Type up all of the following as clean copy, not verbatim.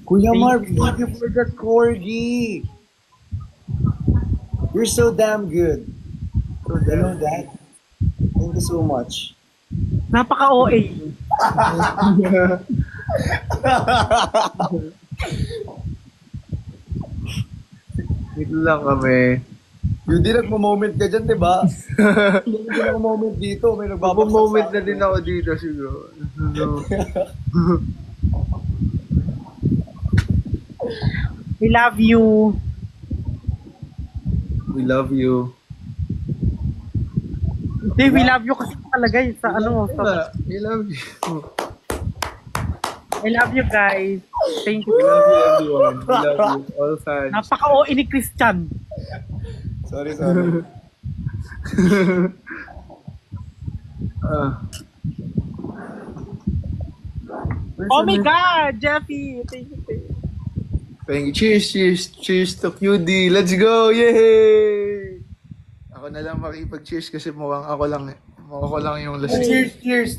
Kuya Marv, thank you for the corgi. You're so damn good. You know that? Thank you so much. Napaka-OA. Dito lang kami. Yun din nagmo-moment ka dyan, di ba? Hindi din ako moment dito. May nagbabaksak Moment sa na akin. din ako dito siguro. We love you. We love you. Hindi, we love you kasi nakalagay sa ano. Sa, We love you. I love you guys. Thank you. We love you everyone. We love you all fans. Napaka-OA ni Christian. Sorry. Oh my God, Jeffy. Thank you. Thank you. Cheers to QD. Let's go! Yay! Ako na lang makipag-cheers kasi mukhang ako lang yung lasing. Cheers.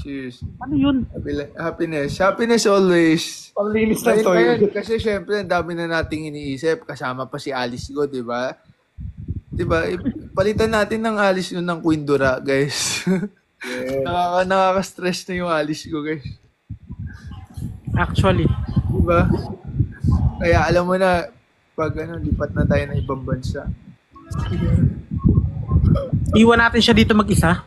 Cheers. Ano yun? Happiness always. Ang linis ng toyo. Kasi syempre, ang dami na nating iniisip. Kasama pa si Alice Go, di ba? Di ba? Palitan natin ng Alice yun ng Queen Dura, guys. Yeah. Nakaka-stress na yung Alice Go, guys. Actually. Di ba? Kaya alam mo na, pag lipat na tayo ng ibang bansa. Iwan natin siya dito mag-isa.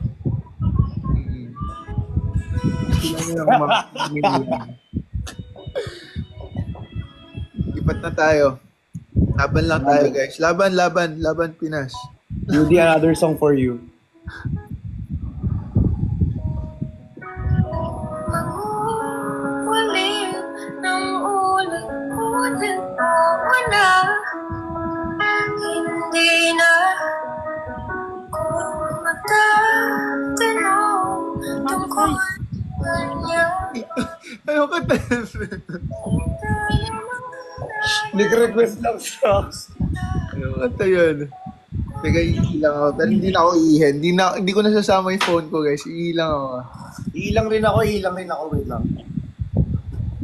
Lipat na tayo. Laban lang tayo, guys. Laban Pinas. Judy, another song for you. Hindi na ko magtatanong tungkol kanya. Ano ka tayo? Nag-request lang siya. Ano ka tayo? Teka, iilang ako. Pero hindi na ako iihin. Hindi ko nasasama yung phone ko, guys. Iilang ako. Iilang rin ako. Wait lang.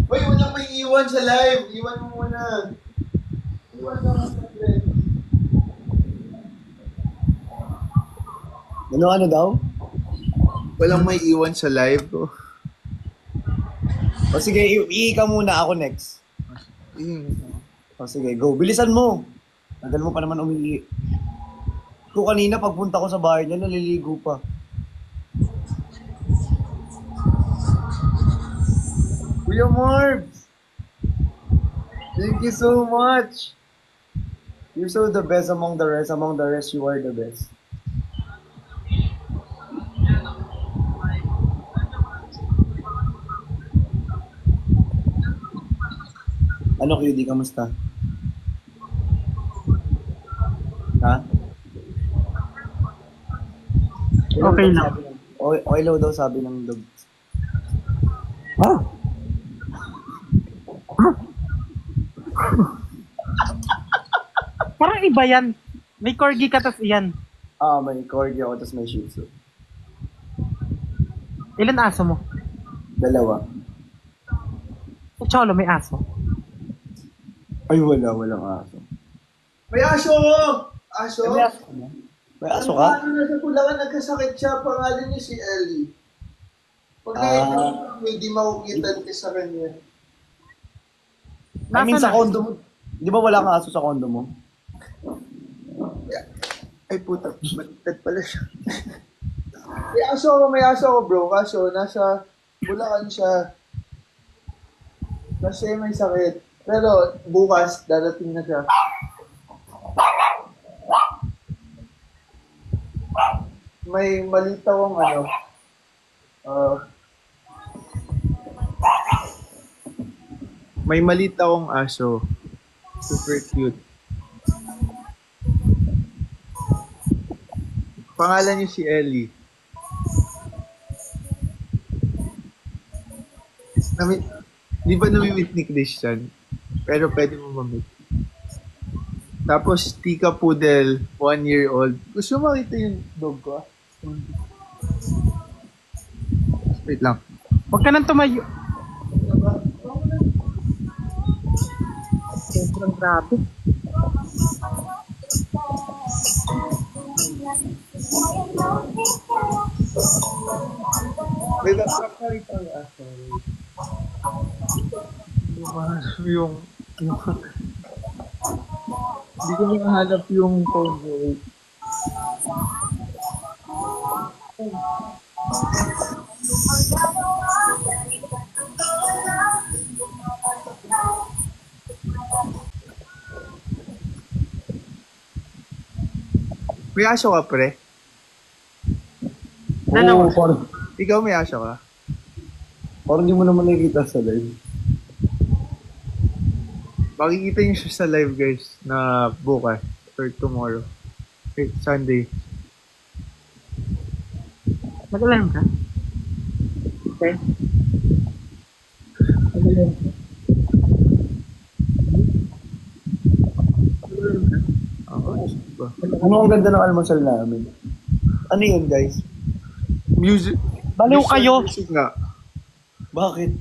Uy, unang may iwan sa live. Iwan mo muna. Iwan mo muna. Ano daw? Walang may iwan sa live ko. O sige, ka muna. Ako next. O sige, go. Bilisan mo. Tagal mo pa naman umiihi. Kung kanina pagpunta ko sa bahay niya, naliligo pa. Kuya Marv! Thank you so much! You're so the best among the rest. Among the rest, you are the best. Ano, QD? Kamusta? Ha? Okay lang. Okay daw sabi ng dog. Parang iba yan. May corgi ka tas yan. May corgi ako, tas may shih tzu. Ilan aso mo? 2. Sa Cholo may aso. Ay, walang aso. May aso! Aso? May aso ka? Nasa Pulangan, nagkasakit siya. Pangalan niya si Ellie. Pag hindi makukitan ka sa kanya. I mean, sa condo mo. Di ba wala kang aso sa condo mo? Ay puta, baliktad pala siya. May aso ako bro. Kaso nasa Bulacan siya. Kasi may sakit. Pero bukas, dadating na siya. May maliit akong may maliit akong aso. Super cute. Pangalan niya si Ellie. Di ba nami-meet ni Christian? Pero pwede mo ma-meet. Tapos, Tika Poodle, 1 year old. Gusto mo makita yung dog ko? Wait lang. Huwag ka nang tumayo. Sobrang grabe. Wait lang. Sorry. Yung... Hindi ko mahanap yung phone ko. May aso ka, pre? Dalawa. Oo, parang, Ikaw may aso ka? parang di mo naman nakikita sa live. Makikita niyo siya sa live, guys, na bukas or tomorrow. Sunday. Mag-alarm ka? Okay. Mag-alarm ka? Mag-alarm ka? Ba? Ano ang ganda ng almusal namin? Ano yun, guys? Music. Baliw kayo! Music nga. Bakit?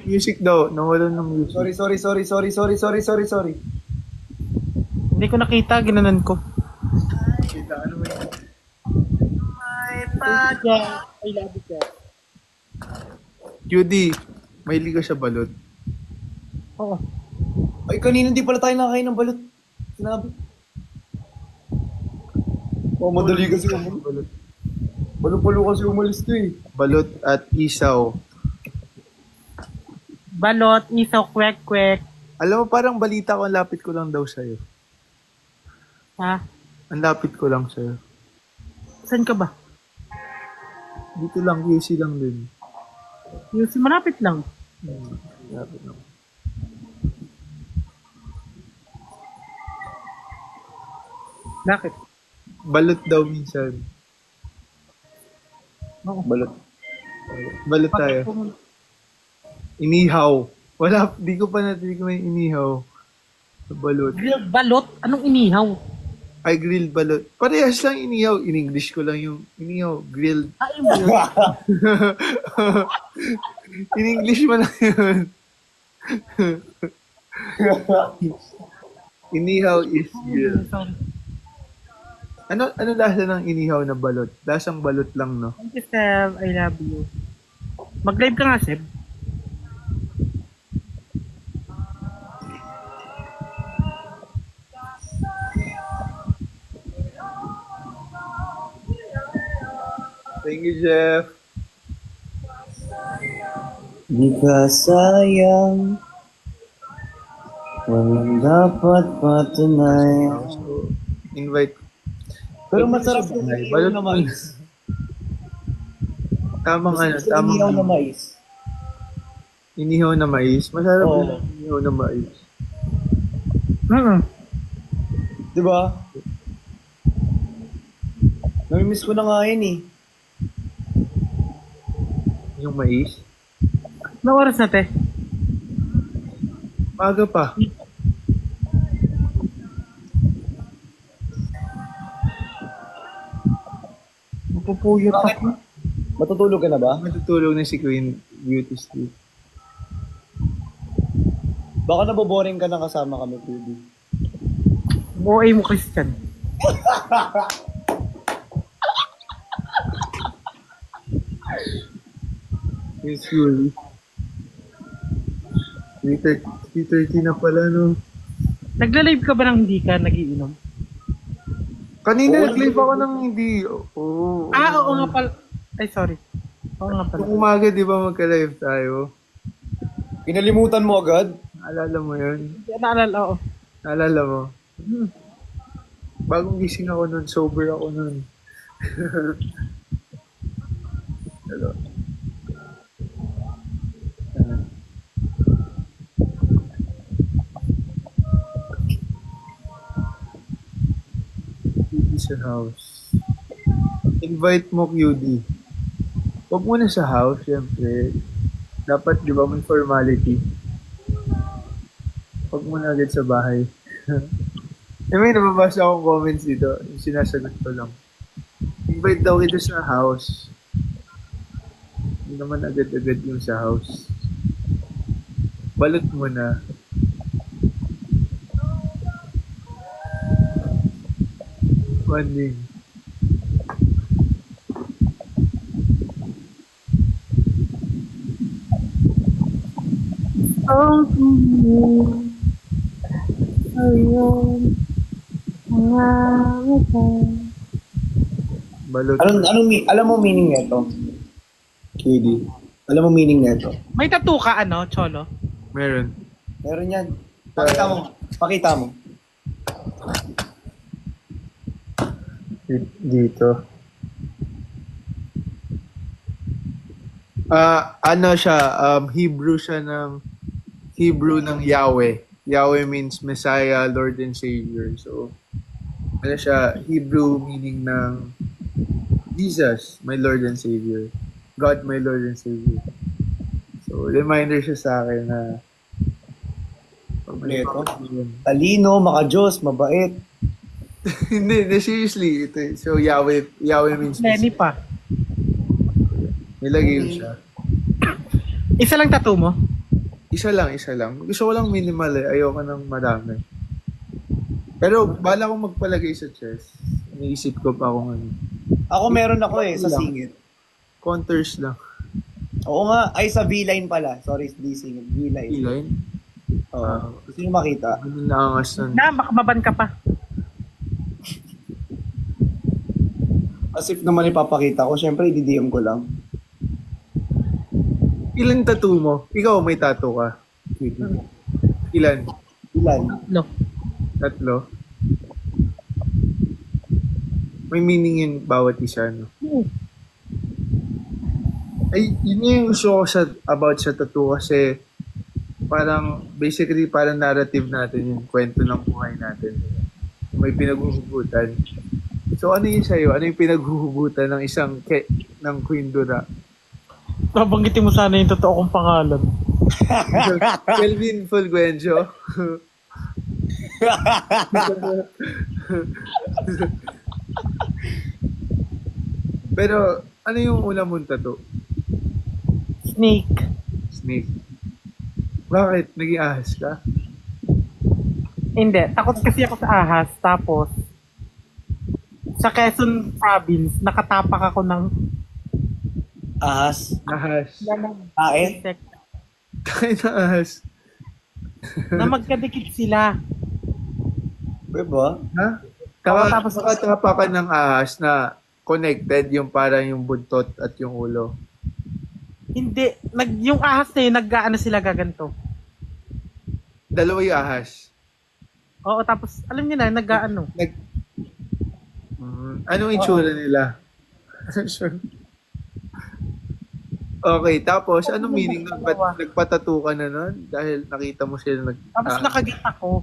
Music daw. Nawalan ng music. Sorry. Hindi ko nakita, ginanan ko. Kita, ano ba yun? I love it, yeah. QD, may liga sa balot. Oo. Ay, kanina di pala tayo nakakain ng balot. Sinabi. Oh, madali kasi umalis. Balot. Balo-balo kasi umalis to eh. Balot at isaw. Balot, isaw, kwek-kwek. Alam mo, parang balita ko, ang lapit ko lang daw sa'yo. Ha? Ang lapit ko lang sa'yo. Saan ka ba? Dito lang, QC lang din. Yung si malapit lang. Lapit lang. Bakit? Balot daw minsan. Balot. Balot tayo. Inihaw. Wala, di ko pa natin inihaw. Balot. Grilled balot? Anong inihaw? Ay, grilled balot. Parehas lang inihaw. In English ko lang yung inihaw. Grilled. Ay, mo yun. In English mo lang yun. Inihaw is grilled. Sorry. Ano lasa ng inihaw na balot? Lasang balot lang, no? Thank you, Seb. I love you. Mag-live ka nga, Seb. Thank you, Jeff. Di ka sayang, walang dapat patunayan. So, invite. Pero masarap yung Ay, ihaw balot na mais. Tamang Masarap yung ihaw na mais. inihaw na mais. Masarap Oo. yung inihaw na mais. Di ba? Namimiss ko na nga yun eh. Yung mais. Na oras na, te? Maga pa. Mapupuyot ako. Matutulog ka na ba? Matutulog na si Queen Beauty Sleep. Baka naboboring ka na kasama kami, Pwede. OA mo, Christian. Miss Yuri. 3:30 na pala, no? Nagla-live ka ba nang hindi ka nagiinom? Kanina Oo, nag-live ako ng hindi. Oo. Oo nga pala. Ay, sorry. Oo nga pala. Nung umaga, di ba magka-live tayo? Kinalimutan mo agad? Naalala mo yun? Hindi ko naalala, oo. Naalala mo? Bagong gising ako nun, sober ako nun. Hello. QD sa house. Invite mo QD. Huwag muna sa house, syempre. Dapat, di ba, may formality. Huwag muna agad sa bahay. May nababasa akong comments dito. Yung sinasagot ko lang. invite daw kita sa house. Hindi naman agad-agad yung sa house. Balot mo na. Funding. Ang ayun, mga Balot. Alam mo meaning nito? KD. Alam mo meaning nito? May tattoo ka, ano, Cholo? Meron. Meron yan. Pakita mo. Pakita mo. Dito. Ano siya, Hebrew siya ng Hebrew ng Yahweh. Yahweh means Messiah, Lord and Savior. So, ano siya, Hebrew meaning ng Jesus, my Lord and Savior. God, my Lord and Savior. So, reminder siya sa akin na Kompleto. Talino, makajos, mabait. hindi, seriously. Ito, so, Yahweh means Lenny pa. Nilagay ko siya. Isa lang tattoo mo? Isa lang. Gusto ko lang minimal eh. Ayoko ng madami. Pero bala kong magpalagay sa chest. Iniisip ko pa kung ano. Ako meron ako sa singit. Contours lang. Oo nga. Ay, sa V-line pala. Sorry, di singit. V-line. E-line? Oo. Gusto nyo makita? Ano naangas nun? Na, makababan ka pa. As if naman ipapakita ko. Siyempre, i-DM ko lang. Ilan tattoo mo? Ikaw may tattoo ka? Ilan? No. Tatlo? May meaning yun bawat isa, no? Ay, yun yung gusto ko about sa tattoo kasi basically parang narrative natin yung kwento ng buhay natin. May pinaghuhugutan. So ano yun sa'yo? Ano yung pinaghuhugutan ng ng Queen Dura? Nabanggitin mo sana yung totoo kong pangalan. Kelvin Fulgencio. Pero ano yung una mong tattoo? Snake. Snake. Bakit? Naging ahas ka? Hindi. Takot kasi ako sa ahas. Tapos, sa Quezon Province, nakatapak ako ng Ahas. Ahas. Kain. insect Kain na ahas. na magkadikit sila. Diba? Ha? Nakatapakan ng ahas na connected yung parang yung buntot at yung ulo. Hindi. Yung ahas na yun, nag-ano sila gaganto. Dalawa yung ahas. Oo, tapos, alam niyo na, nag-ano. Anong itsura nila? Sure. Okay, tapos anong meaning nun? Ba't nagpatato ka na nun? Dahil nakita mo sila Tapos nakagat ako.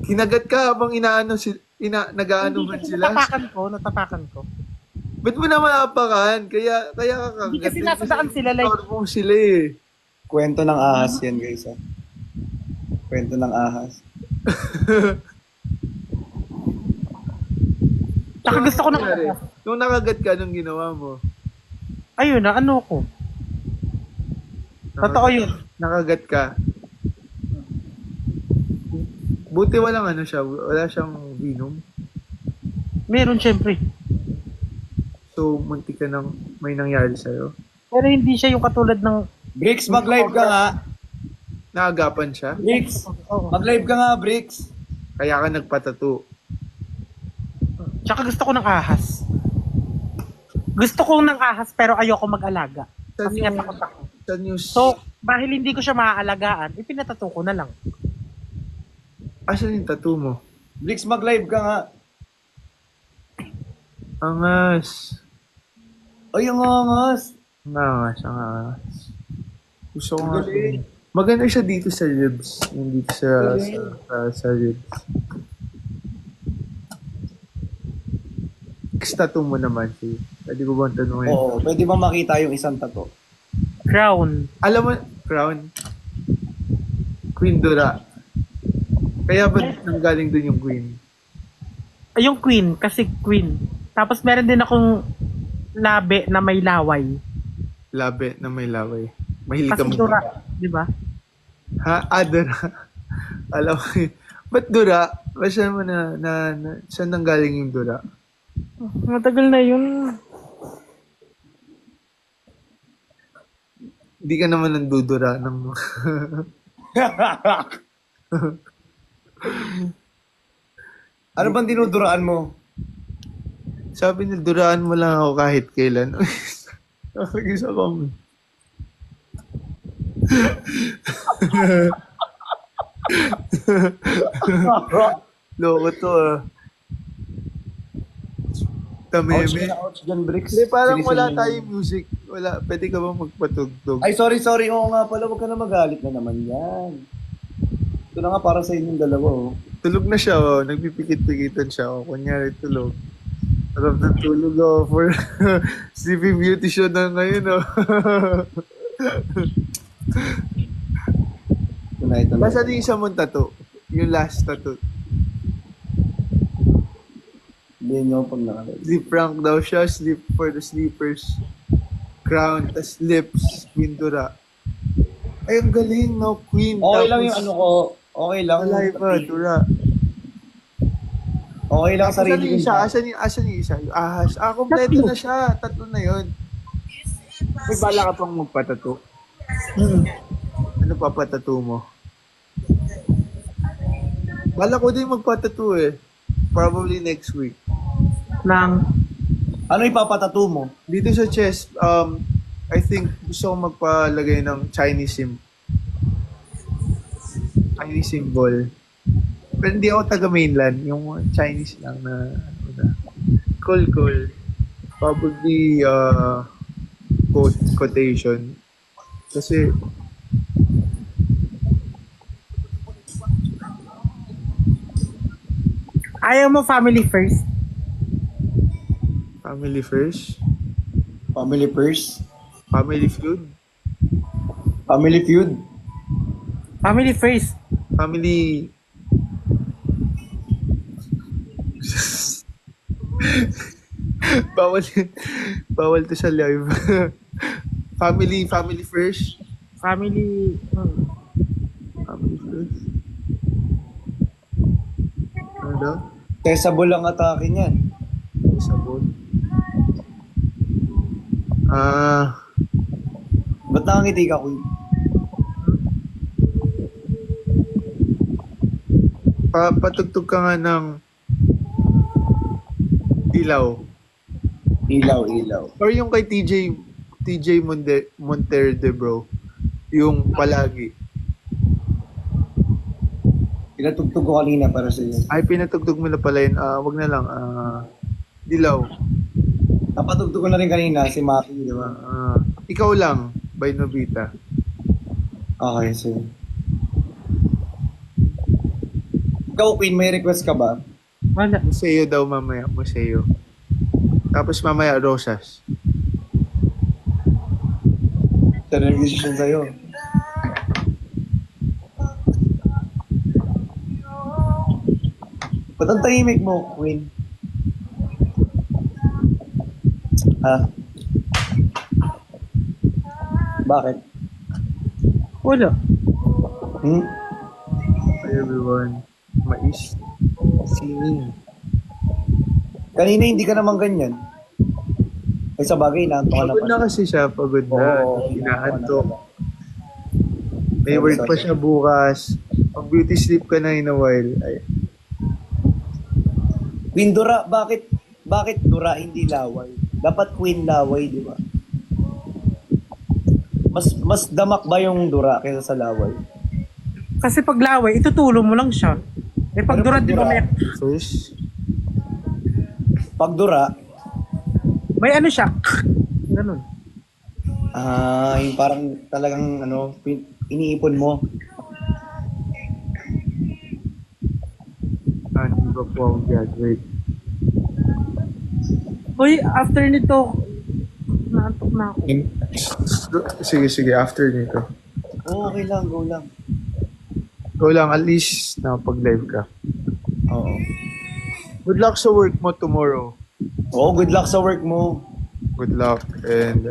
Kinagat ka habang nag-aanuhan sila? Natapakan ko. Ba't mo naman apakan? Kaya ka kagat. Hindi kasi nasa daan sila, like, Normal sila eh. Kwento ng ahas yan, guys. Kwento ng ahas. saka gusto ko ng ahas. Nung nakagat ka, anong ginawa mo? Ayun na, ano ko? Totoo yun. Nakagat ka. Buti walang ano siya, wala siyang venom. Meron, syempre. So, muntik ka nang may nangyari sa'yo. Pero hindi siya yung katulad ng... Bricks, mag-live ka nga. Naagapan siya, Bricks, Oo. mag-live ka nga, Bricks. kaya ka nagpatato. Tsaka gusto ko ng ahas. Gusto ko ng ahas pero ayoko mag-alaga. Kasi nga takot ako. Sa news, So, dahil hindi ko siya maaalagaan, ipinatato ko na lang. asan yung tattoo mo? Bricks, mag-live ka nga. Angas. Ay, ang angas. Angas. Gusto ko nga. Maganda siya dito sa ribs. Yung dito sa ribs. Next tattoo mo naman, si. Pwede ko bang tanungin? Oo, pwede ba makita yung isang tato? Crown. Alam mo, Crown? Queen Dura. Kaya ba nanggaling dun yung Queen? Ay, yung queen, kasi queen. Tapos meron din akong labi na may laway. Labi na may laway. Mahilig ka Kasi dura, di ba? Ha? Ah, dura. Alam ko yun. Ba't dura? Ba't saan mo saan nanggaling yung dura? Matagal na yun. Hindi ka naman nandudura ng... Ano bang dinuduraan mo? Sabi niya, duraan mo lang ako kahit kailan. Nakagis ako. Loko to ah. Ouch Tameme. na ouch dyan, Bricks. Hindi, parang Seriously wala naman. tayong music. Wala. Pwede ka ba magpatugtog? Ay, sorry. Oo nga pala, huwag ka na magalit na naman yan. Ito na nga para sa inyong dalawa, oh. Tulog na siya, oh. Nagpipikit-pikitan siya, oh. Kunyari, tulog. Sarap ng tulog, oh. For Sleeping Beauty show na ngayon, oh. Ito na. Basta yung isa mong tattoo. Yung last tattoo. Hindi nyo pag nakalala. Sleep rank daw siya. Sleep for the sleepers. Crown. Tas lips. Pintura. Ay, ang galing, no? Queen. Okay lang Tapos, yung ano ko. Okay lang. Alay pa, tura. Okay lang Asan sarili yung ko. isa? Asan yung isa? Yung ahas. Ah, kompleto na siya. Tatlo na yun. May bala ka pang magpatato. Ano pa patato mo? Bala ko din magpatato eh. Probably next week. Ng, Ano ipapatato mo? Dito sa chest, I think gusto ko magpalagay ng Chinese symbol. Pero hindi ako taga mainland. Yung Chinese lang na, ano na. Cool. Probably, quotation. Kasi, ayaw mo family first? family first. Family first? Family feud. Family feud? Family first. Family... bawal to sa live. Family first. Family... Family first. Ano daw? Tessable ang atake niyan. Sabon. Ah, Ba't nakangiti ka, Queen? patugtog ka nga ng ilaw. Ilaw. Or yung kay TJ Monterde, bro. Yung palagi. Pinatugtog ko kanina para sa iyo. Ay, pinatugtog mo na pala yun. Wag na lang. Dilaw. Napatugtog ko na rin kanina si Maki, di ba? Ikaw lang, by Nobita. Okay, sige. Ikaw, Queen, may request ka ba? Wala. Museo daw mamaya. Museo. Tapos mamaya, Rosas. Ito na nag-decision sa'yo. Ba't ang tahimik mo, Queen? Ha? Bakit? Wala. Hi everyone. Mais. Singing. Kanina hindi ka naman ganyan. Ay sa bagay, inaantok ka na Pagod pa. na kasi siya. Pagod na. Oo, Inaantok. May work pa siya bukas. Pag beauty sleep ka na in a while. Ay, Queen Dura, bakit Dura hindi laway? Dapat Queen laway, di ba? Mas damak ba yung Dura kaysa sa laway? Kasi pag laway, itutulong mo lang siya. Eh pag Pero dura, pag di ba dura- may, first. Pag Dura, may ano siya? Ganun. yung parang talagang iniipon mo. Hindi ba po ako graduate? Uy, after nito, naantok na ako. Sige. After nito. Okay lang, go lang. Go lang. At least nakapag-live ka. Oo. Good luck sa work mo tomorrow. Oo, good luck sa work mo. Good luck and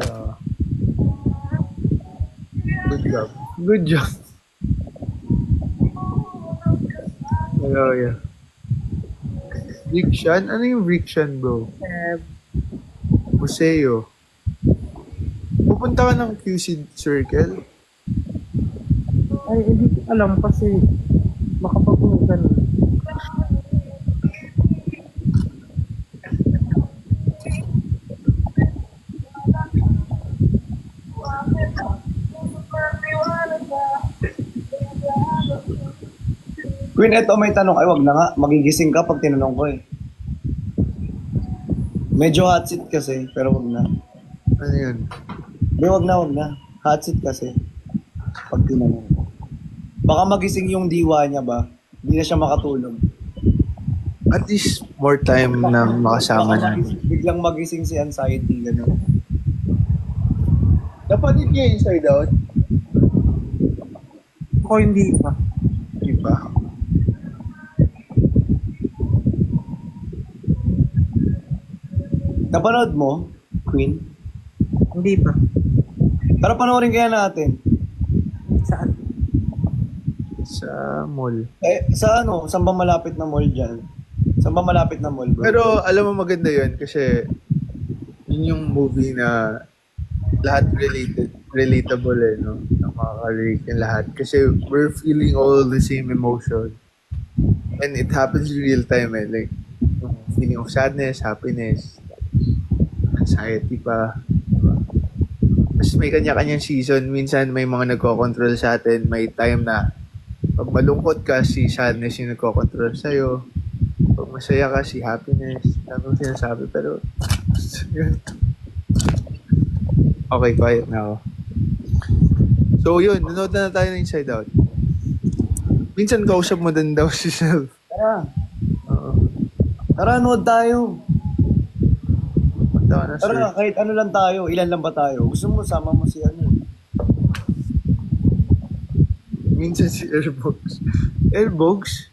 good job. Good job. Hello, yeah. Rikshan? Ano yung Rikshan, bro? Museo. Pupunta ka ng QC Circle? Ay, hindi ko alam kasi makapag-ganun. Queen, eto may tanong. Ay, wag na nga. Magigising ka pag tinanong ko eh. Medyo hot seat kasi, pero wag na. Ano yun? Hindi, wag na. Hot seat kasi. Pag tinanong ko. Baka magising yung diwa niya ba? Hindi na siya makatulog. At least more time na makasama Baka natin. biglang magising si anxiety, gano'n. Napanood niya Inside Out? Ako hindi pa. Di ba? Napanood mo, Queen? Hindi pa. Tara, panoorin kaya natin. Saan? Sa mall. Eh, sa ano? Saan ba malapit na mall dyan? Saan ba malapit na mall, bro? Pero alam mo maganda yun kasi yun yung movie na lahat relatable eh, no? Na makaka-relate yung lahat. Kasi we're feeling all the same emotion. And it happens in real time eh. Like, yung feeling of sadness, happiness, anxiety pa. Tapos may kanya-kanyang season. Minsan may mga nagko-control sa atin. May time na pag malungkot ka, si sadness yung nagko-control sa'yo. Pag masaya ka, si happiness. Dami kong sinasabi, pero yun. Okay, quiet na ako. So yun, nanood na tayo ng Inside Out. Minsan kausap mo din daw si Self. Tara. Oo. Tara, nood tayo. Punta ka na, sir. Tara, kahit ano lang tayo. Ilan lang ba tayo? Gusto mo, sama mo si ano. Minsan si Airbox. Airbox?